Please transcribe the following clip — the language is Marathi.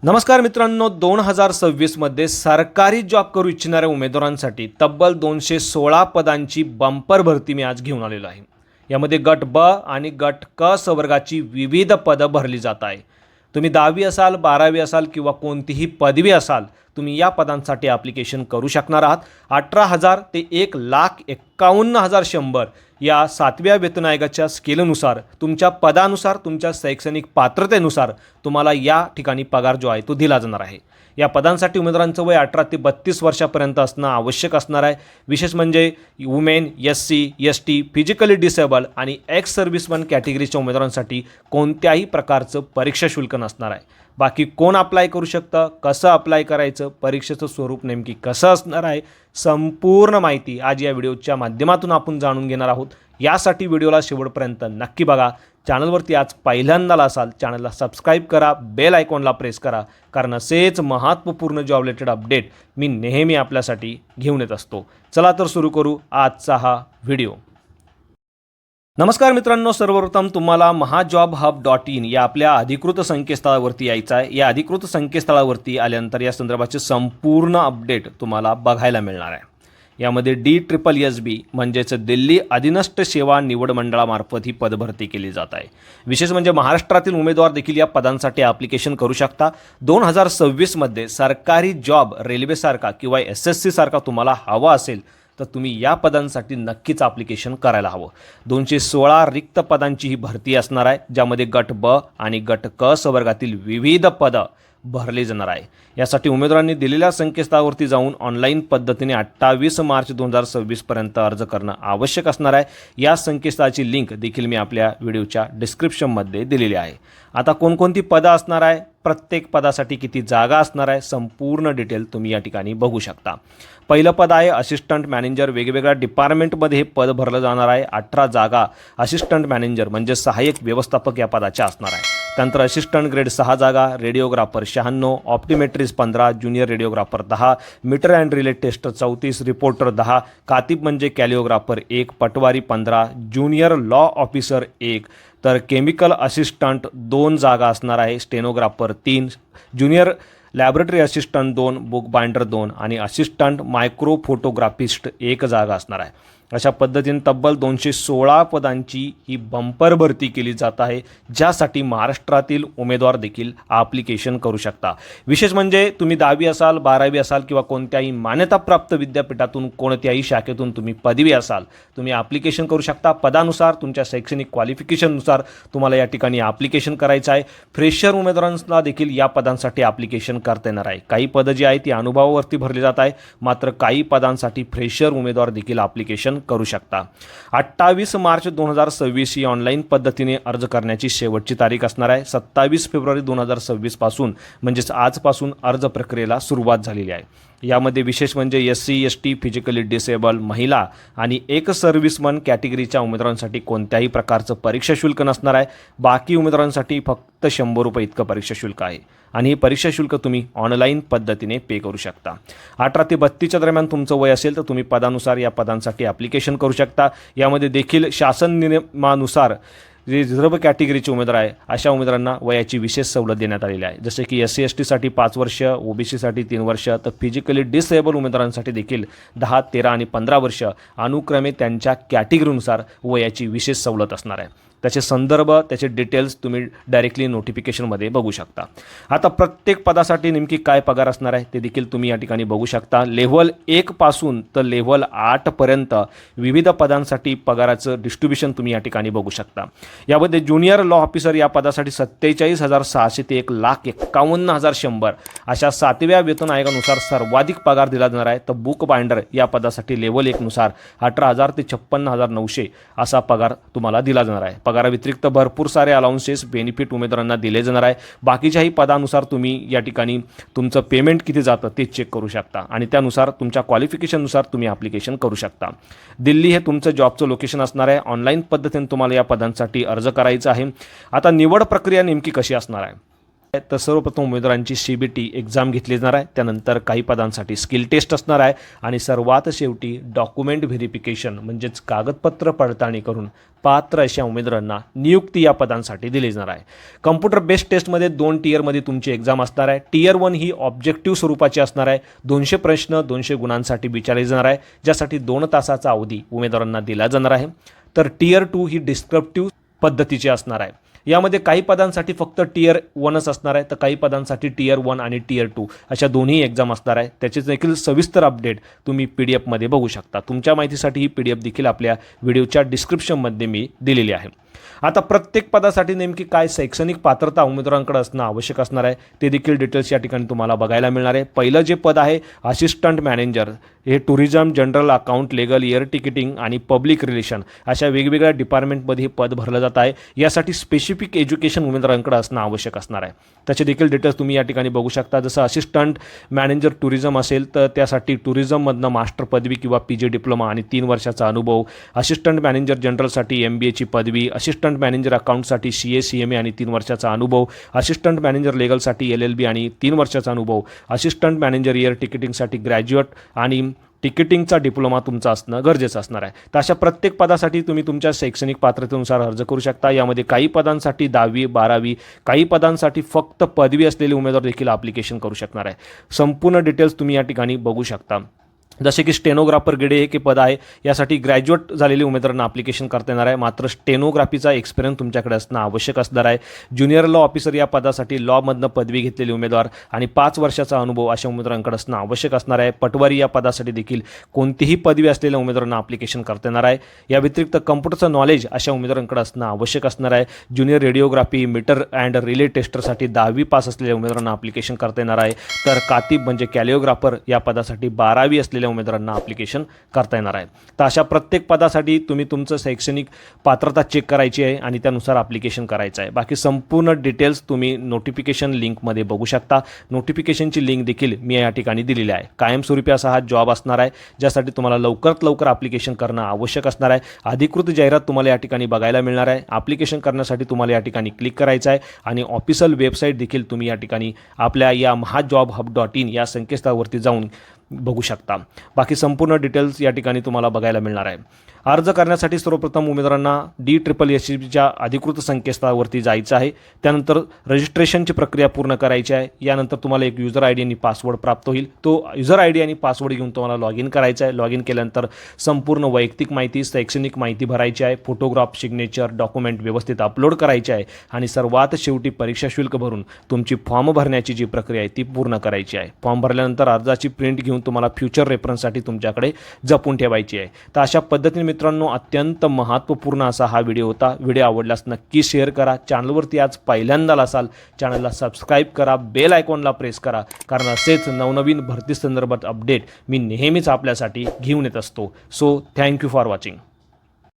नमस्कार मित्रांनो, 2026मध्ये सरकारी जॉब करू इच्छिणाऱ्या उमेदवारांसाठी तब्बल 216 पदांची बंपर भरती मी आज घेऊन आलेलो आहे. यामध्ये गट ब आणि गट क संवर्गाची विविध पदं भरली जात आहे. तुम्ही 10वी असाल, 12वी असाल किंवा कोणतीही पदवी असाल, तुम्ही या पदांसाठी ॲप्लिकेशन करू शकणार आहात. 18,000 ते 1,51,100 या 7व्या वेतन आयोगाच्या स्केलनुसार तुमच्या पदानुसार तुमच्या शैक्षणिक पात्रतेनुसार तुम्हाला या ठिकाणी पगार जो आहे तो दिला जाणार आहे. या पदांसाठी उमेदवारांचं वय 18 ते 32 वर्षापर्यंत असणं आवश्यक असणार आहे. विशेष म्हणजे women, SC, ST, physically disable आणि एक्स सर्व्हिसमन कॅटेगरीच्या उमेदवारांसाठी कोणत्याही प्रकारचं परीक्षा शुल्क नसणार आहे. बाकी कोण अप्लाय करू शकतं, कसं अप्लाय करायचं, परीक्षेचं स्वरूप नेमकी कसं असणार आहे, संपूर्ण माहिती आज या व्हिडिओच्या माध्यमातून आपण जाणून घेणार आहोत. यासाठी व्हिडिओला शेवटपर्यंत नक्की बघा. चॅनलवरती आज पहिल्यांदा असाल, चॅनलला सबस्क्राईब करा, बेल आयकॉनला प्रेस करा, कारण असेच महत्त्वपूर्ण जॉब रिलेटेड अपडेट मी नेहमी आपल्यासाठी घेऊन येत असतो. चला तर सुरू करू आजचा हा व्हिडिओ. नमस्कार मित्रांनो, सर्वप्रथम तुम्हाला mahajobhub.in या आपल्या अधिकृत संकेतस्थळावरती यायचं आहे. या अधिकृत संकेतस्थळावरती आल्यानंतर या संदर्भाचे संपूर्ण अपडेट तुम्हाला बघायला मिळणार आहे. यामध्ये DSSB म्हणजेच दिल्ली अधीनस्थ सेवा निवड मंडळामार्फत ही पदभरती केली जात आहे. विशेष म्हणजे महाराष्ट्रातील उमेदवार देखील या पदांसाठी ॲप्लिकेशन करू शकता. 2026मध्ये सरकारी जॉब रेल्वेसारखा किंवा SSC सारखा तुम्हाला हवा असेल तर तुम्ही या पदांसाठी नक्कीच ॲप्लिकेशन करायला हवं. 216 रिक्त पदांची ही भरती असणार आहे, ज्यामध्ये गट ब आणि गट क संवर्गातील विविध पदं भरली जाणार आहे. यासाठी उमेदवारांनी दिलेल्या संकेतस्थळावरती जाऊन ऑनलाईन पद्धतीने 28 मार्च 2026पर्यंत अर्ज करणं आवश्यक असणार आहे. या संकेतस्थळाची लिंक देखील मी आपल्या व्हिडिओच्या डिस्क्रिप्शनमध्ये दिलेली आहे. आता कोणकोणती पदं असणार आहे, प्रत्येक पदासाठी किती जागा असणार आहे, संपूर्ण डिटेल तुम्ही या ठिकाणी बघू शकता. पहिलं पद आहे असिस्टंट मॅनेजर. वेगवेगळ्या डिपार्टमेंटमध्ये हे पद भरलं जाणार आहे. 18 जागा असिस्टंट मॅनेजर म्हणजे सहाय्यक व्यवस्थापक या पदाच्या असणार आहे. त्यानंतर असिस्टंट ग्रेड 6 जागा, radiographer 96, optometrist 15, junior radiographer 10, meter and relay test 34, reporter 10, कातिब म्हणजे calligrapher 1, patwari 15, junior law officer 1, तर केमिकल असिस्टंट 2 जागा असणार आहे, stenographer 3, junior laboratory assistant 2, book binder 2 आणि असिस्टंट मायक्रो फोटोग्राफिस्ट 1 जागा असणार आहे. अशा पद्धतीने तब्बल 216 पदांची ही बंपर भरती केली जात आहे, ज्यासाठी महाराष्ट्रातील उमेदवार देखील ॲप्लिकेशन करू शकता. विशेष म्हणजे तुम्ही 10वी असाल, 12वी असाल किंवा कोणत्याही मान्यताप्राप्त विद्यापीठातून कोणत्याही शाखेतून तुम्ही पदवी असाल, तुम्ही ॲप्लिकेशन करू शकता. पदानुसार तुमच्या शैक्षणिक क्वालिफिकेशननुसार तुम्हाला या ठिकाणी ॲप्लिकेशन करायचं आहे. फ्रेशर उमेदवारांना देखील या पदांसाठी ॲप्लिकेशन करता येणार आहे. काही पदं जी आहेत ती अनुभवावरती भरली जात आहे, मात्र काही पदांसाठी फ्रेशर उमेदवार देखील ॲप्लिकेशन करू शकता. 28 मार्च 2026 ही ऑनलाईन पद्धतीने अर्ज करण्याची शेवटची तारीख असणार आहे. 27 फेब्रुवारी 2026 पासून म्हणजेच आजपासून अर्ज प्रक्रियेला सुरुवात झालेली आहे. यामध्ये विशेष म्हणजे SC, ST, फिजिकली डिसेबल, महिला आणि एक सर्व्हिसमन कॅटेगरीच्या उमेदवारांसाठी कोणत्याही प्रकारचं परीक्षा शुल्क नसणार आहे. बाकी उमेदवारांसाठी फक्त 100 रुपये इतकं परीक्षा शुल्क आहे आणि हे परीक्षा शुल्क तुम्ही ऑनलाईन पद्धतीने पे करू शकता. 18 ते 32च्या दरम्यान तुमचं वय असेल तर तुम्ही पदानुसार या पदांसाठी ॲप्लिकेशन करू शकता. यामध्ये देखील शासन नियमानुसार जे रिझर्व्ह कॅटेगरीचे उमेदवार आहे अशा उमेदवारांना वयाची विशेष सवलत देण्यात आलेली आहे. जसे की SC, ST साठी 5 वर्ष, OBC साठी 3 वर्ष, तर फिजिकली डिसेबल उमेदवारांसाठी देखील 10, 13 आणि 15 वर्ष अनुक्रमे त्यांच्या कॅटेगरीनुसार वयाची विशेष सवलत असणार आहे. त्याचे संदर्भ, त्याचे डिटेल्स तुम्ही डायरेक्टली नोटिफिकेशनमध्ये बघू शकता. आता प्रत्येक पदासाठी नेमकी काय पगार असणार आहे ते देखील तुम्ही या ठिकाणी बघू शकता. लेव्हल 1 पासून तर लेव्हल 8 पर्यंत विविध पदांसाठी पगाराचं डिस्ट्रीब्युशन तुम्ही या ठिकाणी बघू शकता. यामध्ये ज्युनियर लॉ ऑफिसर या पदासाठी 47,600 ते 1,51,100 अशा 7व्या वेतन आयोगानुसार सर्वाधिक पगार दिला जाणार आहे. तर बुक बाइंडर या पदासाठी लेव्हल 1 नुसार 18,000 ते 56,900 असा पगार तुम्हाला दिला जाणार आहे. पगाराव्यतिरिक्त भरपूर सारे अलाउन्सेस, बेनिफिट उमेदवारांना दिले जाणार आहे. बाकीच्याही पदानुसार तुम्ही या ठिकाणी तुमचं पेमेंट किती जातं ते चेक करू शकता आणि त्यानुसार तुमच्या क्वालिफिकेशननुसार तुम्ही ॲप्लिकेशन करू शकता. दिल्ली हे तुमचं जॉबचं लोकेशन असणार आहे. ऑनलाईन पद्धतीने तुम्हाला या पदांसाठी अर्ज करायचा आहे. आता निवड प्रक्रिया नेमकी कशी असणार आहे तर सर्वप्रथम उमेदवारांची CBT एक्झाम घेतली जाणार आहे, त्यानंतर काही पदांसाठी स्किल टेस्ट असणार आहे आणि सर्वात शेवटी डॉक्युमेंट व्हेरिफिकेशन म्हणजेच कागदपत्र पडताळणी करून पात्र अशा उमेदवारांना नियुक्ती या पदांसाठी दिली जाणार आहे. कम्प्युटर बेस्ड टेस्टमध्ये 2 टियरमध्ये तुमची एक्झाम असणार आहे. टियर 1 ही ऑब्जेक्टिव्ह स्वरूपाची असणार आहे. 200 प्रश्न 200 गुणांसाठी विचारले जाणार आहे, ज्यासाठी 2 तासाचा अवधी उमेदवारांना दिला जाणार आहे. तर टियर 2 ही डिस्क्रिप्टिव्ह पद्धतीची असणार आहे. यामध्ये काही पदांसाठी फक्त टियर 1च असणार आहे, तर काही पदांसाठी टियर 1 आणि टियर 2 अशा दोन्ही एक्झाम असणार आहे. त्याचे देखील सविस्तर अपडेट तुम्ही PDF मध्ये बघू शकता. तुमच्या माहितीसाठी ही PDF देखील आपल्या व्हिडिओच्या डिस्क्रिप्शनमध्ये मी दिलेली आहे. आता प्रत्येक पदासाठी नेमकी काय शैक्षणिक पात्रता उमेदवारांकडे असणं आवश्यक असणार आहे ते देखील डिटेल्स या ठिकाणी तुम्हाला बघायला मिळणार आहे. पहिलं जे पद आहे असिस्टंट मॅनेजर, हे tourism, general account, legal, air ticketing आणि पब्लिक रिलेशन अशा वेगवेगळ्या डिपार्टमेंटमध्ये हे पद भरलं जात आहे. यासाठी स्पेसिफिक एज्युकेशन उमेदवारांकडे असणं आवश्यक असणार आहे. त्याचे देखील डिटेल्स तुम्ही या ठिकाणी बघू शकता. जसं असिस्टंट मॅनेजर टुरिझम असेल तर त्यासाठी टुरिझममधनं मास्टर पदवी किंवा PG डिप्लोमा आणि 3 वर्षाचा अनुभव. असिस्टंट मॅनेजर जनरलसाठी MBAची पदवी. असिस्टंट मॅनेजर अकाउंटसाठी CA CMA आणि 3 वर्षाचा अनुभव. असिस्टंट मॅनेजर लेगलसाठी LLB आणि 3 वर्षाचा अनुभव. असिस्टंट मॅनेजर एअर टिकिटिंगसाठी ग्रॅज्युएट आणि टिकिटिंगचा डिप्लोमा तुमचा असणं गरजेचं असणार आहे. तर अशा प्रत्येक पदासाठी तुम्ही तुमच्या शैक्षणिक पात्रतेनुसार अर्ज करू शकता. यामध्ये काही पदांसाठी 10वी 12वी, काही पदांसाठी फक्त पदवी असलेले उमेदवार देखील ॲप्लिकेशन करू शकणार आहे. संपूर्ण डिटेल्स तुम्ही या ठिकाणी बघू शकता. जसे की स्टेनोग्राफर ग्रेड 1 हे पद आहे, यासाठी ग्रॅज्युएट झालेले उमेदवारांना ॲप्लिकेशन करता येणार आहे. मात्र स्टेनोग्राफीचा एक्सपिरियन्स तुमच्याकडे असणं आवश्यक असणार आहे. ज्युनियर लॉ ऑफिसर या पदासाठी लॉमधनं पदवी घेतलेले उमेदवार आणि 5 वर्षाचा अनुभव अशा उमेदवारांकडे असणं आवश्यक असणार आहे. पटवारी या पदासाठी देखील कोणतीही पदवी असलेल्या उमेदवारांना ॲप्लिकेशन करता येणार आहे. या व्यतिरिक्त कम्प्युटरचं नॉलेज अशा उमेदवारांकडे असणं आवश्यक असणार आहे. ज्युनियर रेडिओग्राफी, मीटर अँड रिले टेस्टरसाठी 10वी पास असलेल्या उमेदवारांना ॲप्लिकेशन करता येणार आहे. तर कातीब म्हणजे कॅलिओग्राफर या पदासाठी 12वी असलेल्या उमेदवारांना ॲप्लिकेशन करता येणार आहे. तर अशा प्रत्येक पदासाठी तुम्ही तुमचं शैक्षणिक पात्रता चेक करायची आहे आणि त्यानुसार ॲप्लिकेशन करायचं आहे. बाकी संपूर्ण डिटेल्स तुम्ही नोटिफिकेशन लिंकमध्ये बघू शकता. नोटिफिकेशनची लिंक देखील मी या ठिकाणी दिलेली आहे. कायमस्वरूपी असा हा जॉब असणार आहे, ज्यासाठी तुम्हाला लवकरात लवकर ॲप्लिकेशन करणं आवश्यक असणार आहे. अधिकृत जाहिरात तुम्हाला या ठिकाणी बघायला मिळणार आहे. ॲप्लिकेशन करण्यासाठी तुम्हाला या ठिकाणी क्लिक करायचं आहे आणि ऑफिशियल वेबसाईट देखील तुम्ही या ठिकाणी आपल्या या mahajobhub.in या संकेतस्थळावरती जाऊन बघू शकता. बाकी संपूर्ण डिटेल्स या ठिकाणी तुम्हाला बघायला मिळणार आहे. अर्ज करण्यासाठी सर्वप्रथम उमेदवारांना DSSSBच्या अधिकृत संकेतस्थळावरती जायचं आहे. त्यानंतर रजिस्ट्रेशनची प्रक्रिया पूर्ण करायची आहे. यानंतर तुम्हाला एक युजर ID आणि पासवर्ड प्राप्त होईल. तो युजर ID आणि पासवर्ड घेऊन तुम्हाला लॉग इन करायचं आहे. लॉग इन केल्यानंतर संपूर्ण वैयक्तिक माहिती, शैक्षणिक माहिती भरायची आहे. फोटोग्राफ, सिग्नेचर, डॉक्युमेंट व्यवस्थित अपलोड करायचे आहे आणि सर्वात शेवटी परीक्षा शुल्क भरून तुमची फॉर्म भरण्याची जी प्रक्रिया आहे ती पूर्ण करायची आहे. फॉर्म भरल्यानंतर अर्जाची प्रिंट घेऊन तुम्हाला फ्युचर रेफरन्ससाठी तुमच्याकडे जपून ठेवायची आहे. तर अशा पद्धतीने मित्रांनो अत्यंत महत्त्वपूर्ण असा हा व्हिडिओ होता. व्हिडिओ आवडल्यास नक्की शेअर करा. चॅनलवरती आज पहिल्यांदा असाल चॅनलला सबस्क्राईब करा, बेल आयकॉनला प्रेस करा, कारण असेच नवनवीन भरती संदर्भात अपडेट मी नेहमीच आपल्यासाठी घेऊन येत असतो. So thank you for watching.